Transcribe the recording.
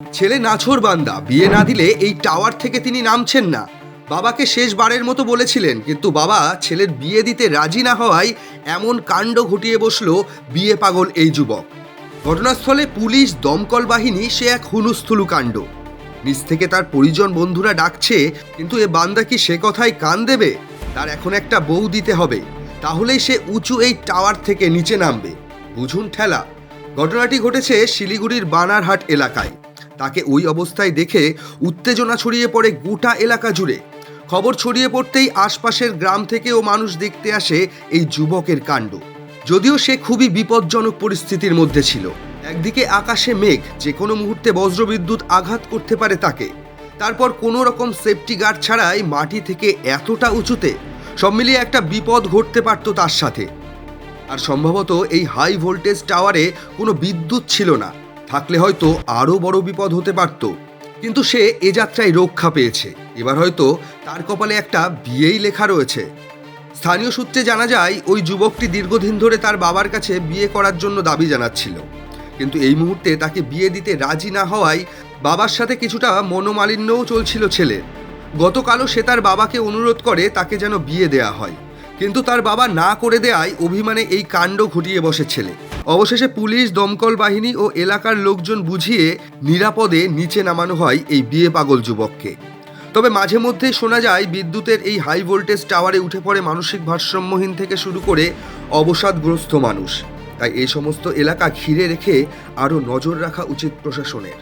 ছেলে নাছোড়বান্দা, বিয়ে না দিলে এই টাওয়ার থেকে তিনি নামছেন না। বাবাকে শেষবারের মতো বলেছিলেন, কিন্তু বাবা ছেলের বিয়ে দিতে রাজি না হওয়ায় এমন কাণ্ড ঘটিয়ে বসলো বিয়ে পাগল এই যুবক। ঘটনাস্থলে পুলিশ, দমকল বাহিনী, সে এক হুলুস্থুলু কাণ্ড। নিজ থেকে তার পরিজন বন্ধুরা ডাকছে, কিন্তু এ বান্দা কি সে কথায় কান দেবে? তার এখন একটা বউ দিতে হবে, তাহলেই সে উঁচু এই টাওয়ার থেকে নিচে নামবে। বুঝুন ঠেলা। ঘটনাটি ঘটেছে শিলিগুড়ির বানারহাট এলাকায়। তাকে ওই অবস্থায় দেখে উত্তেজনা ছড়িয়ে পড়ে গোটা এলাকা জুড়ে। খবর ছড়িয়ে পড়তেই আশপাশের গ্রাম থেকেও মানুষ দেখতে আসে এই যুবকের কাণ্ড। যদিও সে খুবই বিপজ্জনক পরিস্থিতির মধ্যে ছিল। একদিকে আকাশে মেঘ, যে কোনো মুহূর্তে বজ্রবিদ্যুৎ আঘাত করতে পারে তাকে। তারপর কোনো রকম সেফটি গার্ড ছাড়াই মাটি থেকে এতটা উঁচুতে, সব মিলিয়ে একটা বিপদ ঘটতে পারত তার সাথে। আর সম্ভবত এই হাই ভোল্টেজ টাওয়ারে কোনো বিদ্যুৎ ছিল না, থাকলে হয়তো আরও বড় বিপদ হতে পারত। কিন্তু সে এ যাত্রায় রক্ষা পেয়েছে। এবার হয়তো তার কপালে একটা বিয়েই লেখা রয়েছে। স্থানীয় সূত্রে জানা যায়, ওই যুবকটি দীর্ঘদিন ধরে তার বাবার কাছে বিয়ে করার জন্য দাবি জানাচ্ছিল, কিন্তু এই মুহূর্তে তাকে বিয়ে দিতে রাজি না হওয়ায় বাবার সাথে কিছুটা মনোমালিন্যও চলছিল ছেলের। গতকালও সে তার বাবাকে অনুরোধ করে তাকে যেন বিয়ে দেয়া হয়, কিন্তু তার বাবা না করে দেয়ায় অভিমানে এই কাণ্ড ঘটিয়ে বসে ছেলে। অবশেষে পুলিশ, দমকল বাহিনী ও এলাকার লোকজন বুঝিয়ে নিরাপদে নিচে নামানো হয় এই বিয়ে পাগল যুবককে। তবে মাঝে মধ্যেই শোনা যায় বিদ্যুতের এই হাই ভোল্টেজ টাওয়ারে উঠে পড়ে মানসিক ভারসাম্যহীন থেকে শুরু করে অবসাদগ্রস্ত মানুষ। তাই এই সমস্ত এলাকা ঘিরে রেখে আরও নজর রাখা উচিত প্রশাসনের।